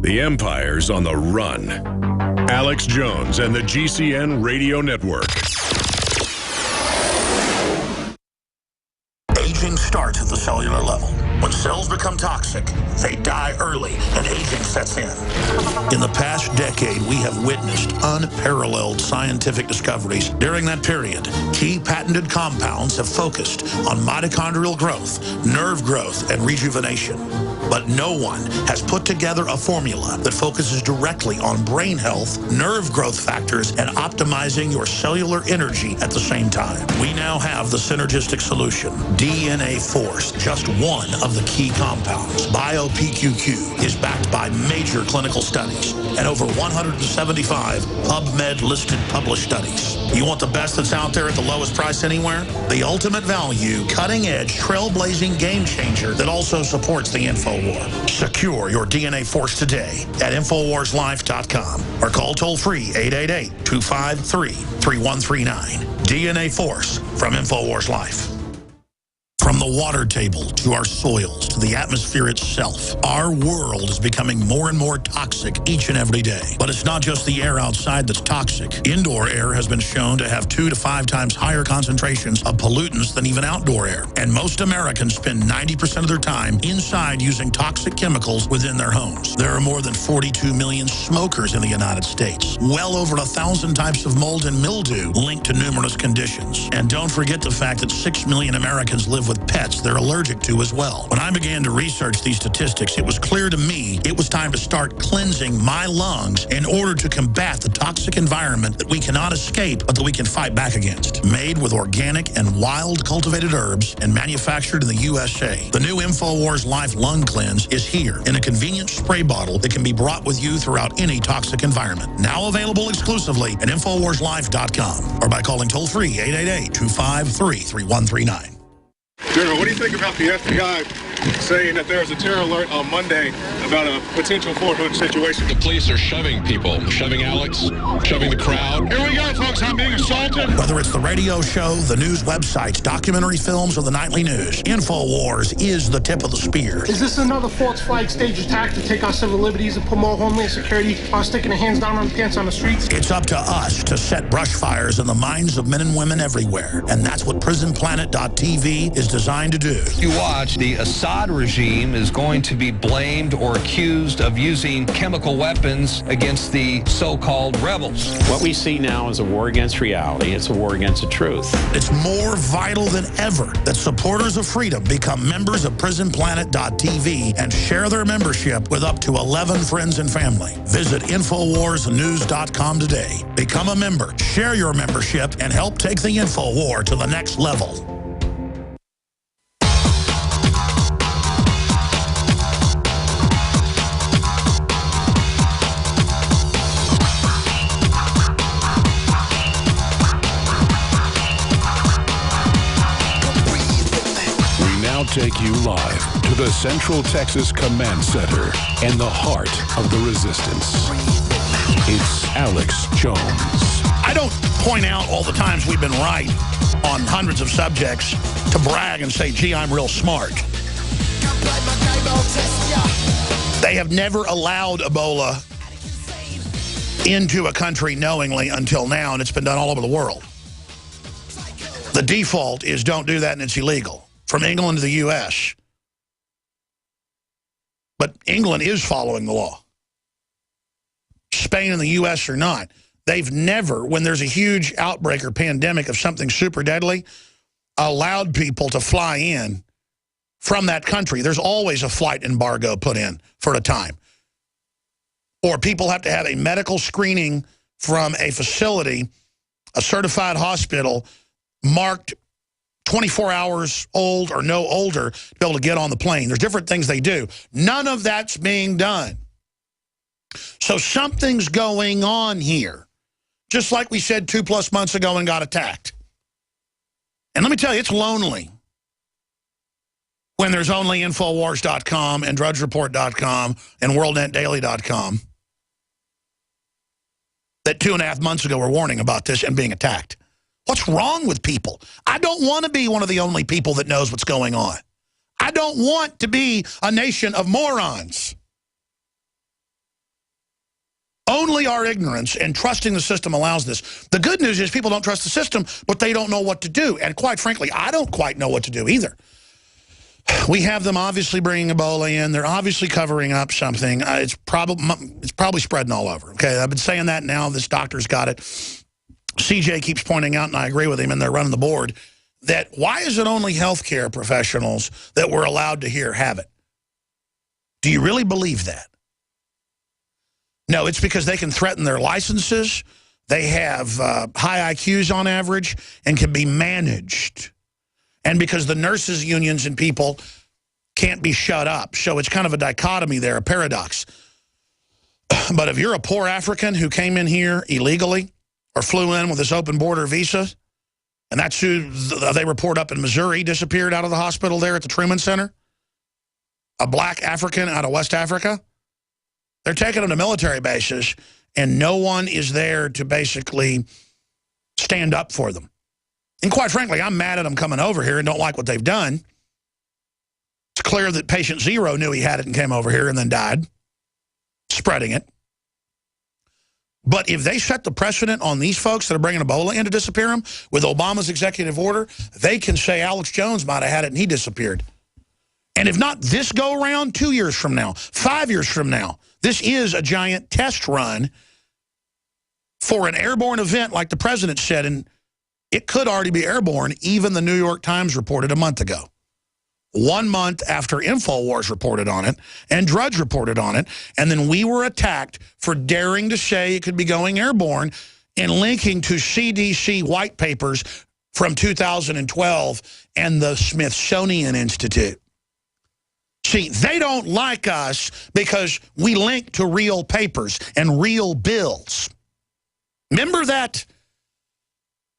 The Empire's on the run. Alex Jones and the GCN Radio Network. Aging starts at the cellular level. When cells become toxic, they die early and aging sets in. In the past decade, we have witnessed unparalleled scientific discoveries. During that period, key patented compounds have focused on mitochondrial growth, nerve growth, and rejuvenation. But no one has put together a formula that focuses directly on brain health, nerve growth factors, and optimizing your cellular energy at the same time. We now have the synergistic solution, DNA Force, just one of the key compounds. BioPQQ is backed by major clinical studies and over 175 PubMed-listed published studies. You want the best that's out there at the lowest price anywhere? The ultimate value, cutting-edge, trailblazing game changer that also supports the InfoWar. Secure your DNA Force today at InfoWarsLife.com or call toll-free 888-253-3139. DNA Force from InfoWars Life. From the water table to our soils to the atmosphere itself, our world is becoming more and more toxic each and every day. But it's not just the air outside that's toxic. Indoor air has been shown to have 2 to 5 times higher concentrations of pollutants than even outdoor air. And most Americans spend 90% of their time inside using toxic chemicals within their homes. There are more than 42 million smokers in the United States. Well over 1,000 types of mold and mildew linked to numerous conditions. And don't forget the fact that 6 million Americans live with pets they're allergic to as well. When I began to research these statistics, it was clear to me it was time to start cleansing my lungs in order to combat the toxic environment that we cannot escape but that we can fight back against. Made with organic and wild cultivated herbs and manufactured in the USA, the new InfoWars Life Lung Cleanse is here in a convenient spray bottle that can be brought with you throughout any toxic environment. Now available exclusively at InfoWarsLife.com or by calling toll-free 888-253-3139. General, what do you think about the FBI saying that there's a terror alert on Monday about a potential Fort Hood situation? The police are shoving people, shoving Alex, shoving the crowd. Here we go, folks. I'm being assaulted. Whether it's the radio show, the news websites, documentary films, or the nightly news, InfoWars is the tip of the spear. Is this another false flag stage attack to take our civil liberties and put more homeland security while sticking their hands down on the pants on the streets? It's up to us to set brush fires in the minds of men and women everywhere. And that's what PrisonPlanet.tv is designed to do. You watch, the Assad regime is going to be blamed or accused of using chemical weapons against the so-called rebels. What we see now is a war against reality. It's a war against the truth. It's more vital than ever that supporters of freedom become members of PrisonPlanet.tv and share their membership with up to 11 friends and family. Visit InfoWarsNews.com today. Become a member, share your membership, and help take the InfoWar to the next level. Take you live to the Central Texas Command Center in the heart of the resistance. It's Alex Jones. I don't point out all the times we've been right on hundreds of subjects to brag and say, gee, I'm real smart. They have never allowed Ebola into a country knowingly until now, and it's been done all over the world. The default is don't do that and it's illegal. From England to the U.S. But England is following the law. Spain and the U.S. are not. They've never, when there's a huge outbreak or pandemic of something super deadly, allowed people to fly in from that country. There's always a flight embargo put in for a time. Or people have to have a medical screening from a facility, a certified hospital, marked 24 hours old or no older to be able to get on the plane. There's different things they do. None of that's being done. So something's going on here. Just like we said 2+ months ago and got attacked. And let me tell you, it's lonely when there's only Infowars.com and DrudgeReport.com and WorldNetDaily.com that 2.5 months ago were warning about this and being attacked. What's wrong with people? I don't want to be one of the only people that knows what's going on. I don't want to be a nation of morons. Only our ignorance and trusting the system allows this. The good news is people don't trust the system, but they don't know what to do. And quite frankly, I don't quite know what to do either. We have them obviously bringing Ebola in. They're obviously covering up something. It's probably spreading all over. Okay, I've been saying that now. This doctor's got it. CJ keeps pointing out, and I agree with him, and they're running the board, that why is it only healthcare professionals that we're allowed to here have it? Do you really believe that? No, it's because they can threaten their licenses. They have high IQs on average and can be managed. And because the nurses' unions and people can't be shut up. So it's kind of a dichotomy there, a paradox. But if you're a poor African who came in here illegally or flew in with this open border visa, and that's who they report up in Missouri disappeared out of the hospital there at the Truman Center, a black African out of West Africa, they're taking them to military bases, and no one is there to basically stand up for them. And quite frankly, I'm mad at them coming over here and don't like what they've done. It's clear that patient zero knew he had it and came over here and then died, spreading it. But if they set the precedent on these folks that are bringing Ebola in to disappear them, with Obama's executive order, they can say Alex Jones might have had it and he disappeared. And if not this go-around, 2 years from now, 5 years from now, this is a giant test run for an airborne event like the president said, and it could already be airborne. Even the New York Times reported a month ago. 1 month after InfoWars reported on it and Drudge reported on it, and then we were attacked for daring to say it could be going airborne and linking to CDC white papers from 2012 and the Smithsonian Institute. See, they don't like us because we link to real papers and real bills. Remember that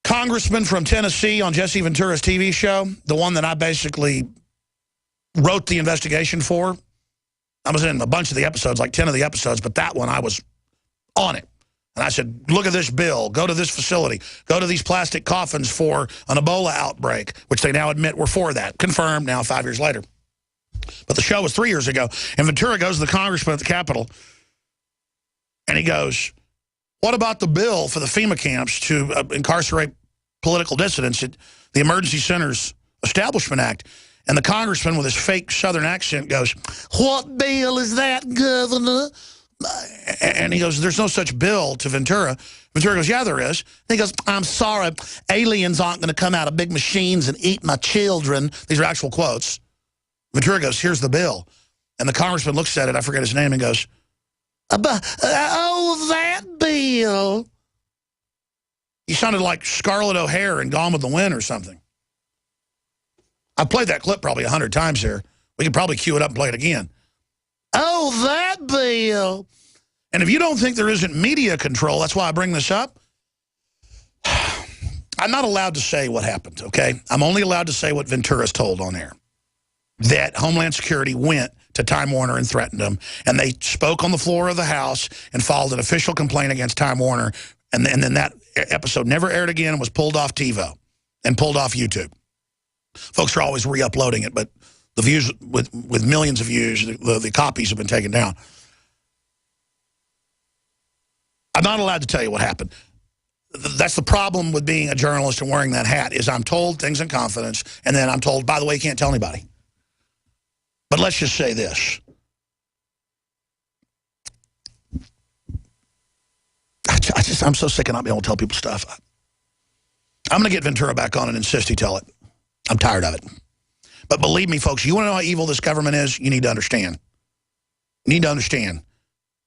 congressman from Tennessee on Jesse Ventura's TV show? The one that I basically wrote the investigation for? I was in a bunch of the episodes, like 10 of the episodes, but that one I was on it. And I said, look at this bill, go to this facility, go to these plastic coffins for an Ebola outbreak, which they now admit were for that. Confirmed now 5 years later. But the show was 3 years ago, and Ventura goes to the congressman at the Capitol, and he goes, what about the bill for the FEMA camps to incarcerate political dissidents at the Emergency Centers Establishment Act? And the congressman with his fake Southern accent goes, what bill is that, Governor? And he goes, there's no such bill to Ventura. Ventura goes, yeah, there is. And he goes, I'm sorry, aliens aren't going to come out of big machines and eat my children. These are actual quotes. Ventura goes, here's the bill. And the congressman looks at it, I forget his name, and goes, oh, that bill. He sounded like Scarlett O'Hara in Gone with the Wind or something. I've played that clip probably 100 times here. We could probably cue it up and play it again. Oh, that bill. And if you don't think there isn't media control, that's why I bring this up. I'm not allowed to say what happened, okay? I'm only allowed to say what Ventura's told on air. That Homeland Security went to Time Warner and threatened them, and they spoke on the floor of the House and filed an official complaint against Time Warner, and then that episode never aired again and was pulled off TiVo and pulled off YouTube. Folks are always re-uploading it, but the views, with millions of views, the copies have been taken down. I'm not allowed to tell you what happened. That's the problem with being a journalist and wearing that hat, is I'm told things in confidence, and then I'm told, by the way, you can't tell anybody. But let's just say this. I'm so sick of not being able to tell people stuff. I'm going to get Ventura back on and insist he tell it. I'm tired of it. But believe me, folks, you want to know how evil this government is? You need to understand. You need to understand.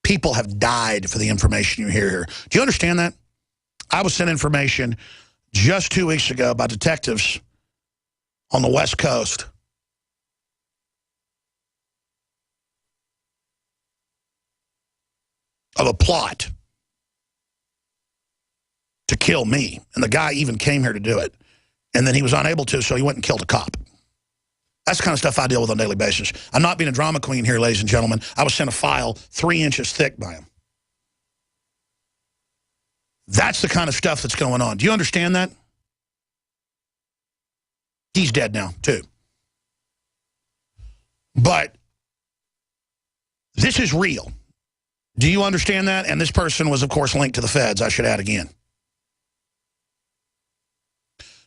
People have died for the information you hear here. Do you understand that? I was sent information just 2 weeks ago about detectives on the West Coast of a plot to kill me. And the guy even came here to do it. And then he was unable to, so he went and killed a cop. That's the kind of stuff I deal with on a daily basis. I'm not being a drama queen here, ladies and gentlemen. I was sent a file 3 inches thick by him. That's the kind of stuff that's going on. Do you understand that? He's dead now, too. But this is real. Do you understand that? And this person was, of course, linked to the feds, I should add again.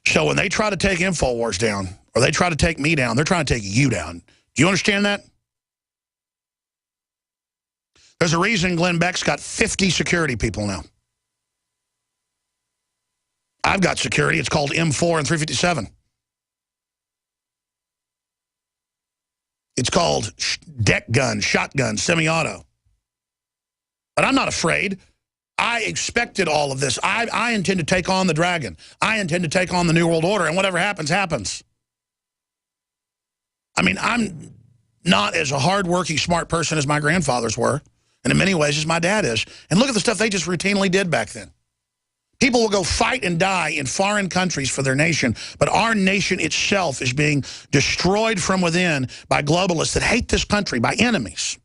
So when they try to take InfoWars down, or they try to take me down, they're trying to take you down. Do you understand that? There's a reason Glenn Beck's got 50 security people now. I've got security. It's called M4 and 357. It's called deck gun, shotgun, semi-auto. But I'm not afraid. I expected all of this. I intend to take on the dragon. I intend to take on the New World Order, and whatever happens, happens. I mean, I'm not as a hard-working, smart person as my grandfathers were, and in many ways as my dad is. And look at the stuff they just routinely did back then. People will go fight and die in foreign countries for their nation, but our nation itself is being destroyed from within by globalists that hate this country, by enemies.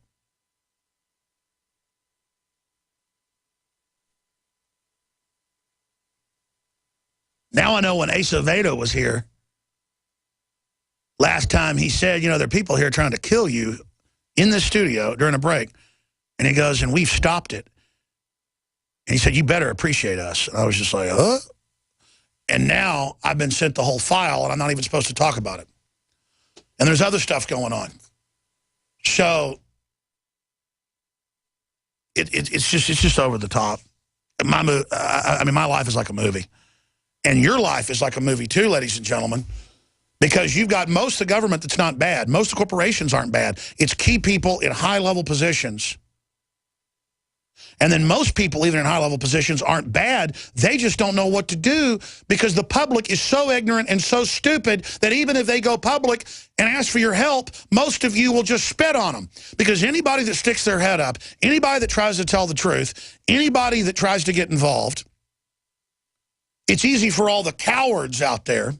Now I know when Acevedo was here, last time he said, you know, there are people here trying to kill you in this studio during a break. And he goes, and we've stopped it. And he said, you better appreciate us. And I was just like, huh? And now I've been sent the whole file, and I'm not even supposed to talk about it. And there's other stuff going on. So it's just over the top. I mean, my life is like a movie. And your life is like a movie too, ladies and gentlemen, because you've got most of the government that's not bad. Most of the corporations aren't bad. It's key people in high-level positions. And then most people, even in high-level positions, aren't bad. They just don't know what to do because the public is so ignorant and so stupid that even if they go public and ask for your help, most of you will just spit on them. Because anybody that sticks their head up, anybody that tries to tell the truth, anybody that tries to get involved, it's easy for all the cowards out there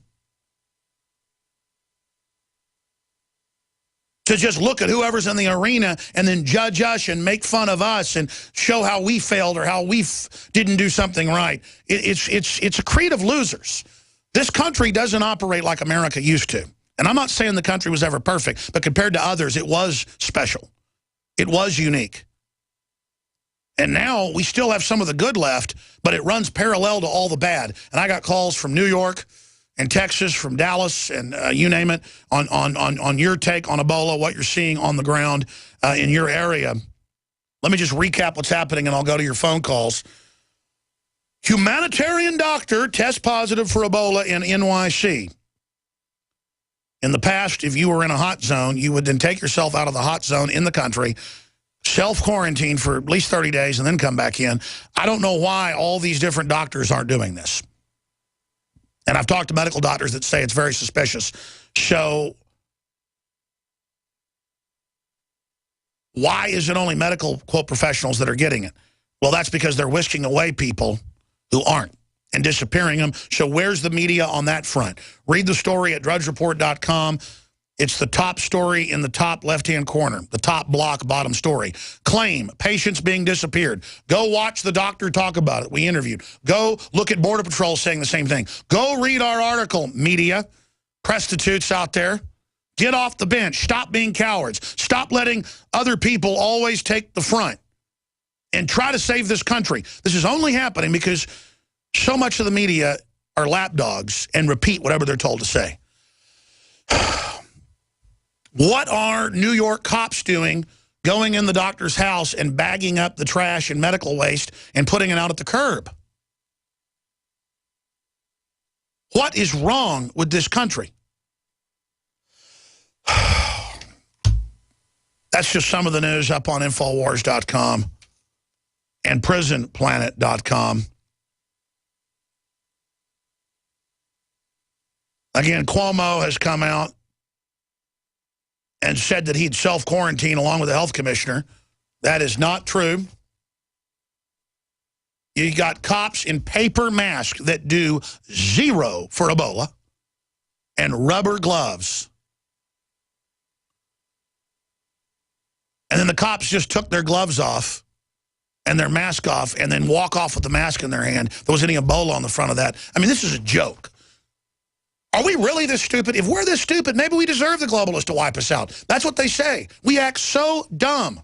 to just look at whoever's in the arena and then judge us and make fun of us and show how we failed or how we didn't do something right. It's a creed of losers. This country doesn't operate like America used to. And I'm not saying the country was ever perfect, but compared to others, it was special. It was unique. And now we still have some of the good left, but it runs parallel to all the bad. And I got calls from New York and Texas, from Dallas, and you name it, on your take on Ebola, what you're seeing on the ground in your area. Let me just recap what's happening, and I'll go to your phone calls. Humanitarian doctor tests positive for Ebola in NYC. In the past, if you were in a hot zone, you would then take yourself out of the hot zone in the country, self-quarantine for at least 30 days, and then come back in. I don't know why all these different doctors aren't doing this. And I've talked to medical doctors that say it's very suspicious. So why is it only medical, quote, professionals that are getting it? Well, that's because they're whisking away people who aren't and disappearing them. So where's the media on that front? Read the story at drudgereport.com. It's the top story in the top left-hand corner, the top block, bottom story. Claim, patients being disappeared. Go watch the doctor talk about it. We interviewed. Go look at Border Patrol saying the same thing. Go read our article, media, prostitutes out there. Get off the bench. Stop being cowards. Stop letting other people always take the front. And try to save this country. This is only happening because so much of the media are lapdogs and repeat whatever they're told to say. What are New York cops doing going in the doctor's house and bagging up the trash and medical waste and putting it out at the curb? What is wrong with this country? That's just some of the news up on Infowars.com and PrisonPlanet.com. Again, Cuomo has come out and said that he'd self-quarantine along with the health commissioner. That is not true. You got cops in paper masks that do zero for Ebola and rubber gloves. And then the cops just took their gloves off and their mask off and then walk off with the mask in their hand. There wasn't any Ebola on the front of that. I mean, this is a joke. Are we really this stupid? If we're this stupid, maybe we deserve the globalists to wipe us out. That's what they say. We act so dumb.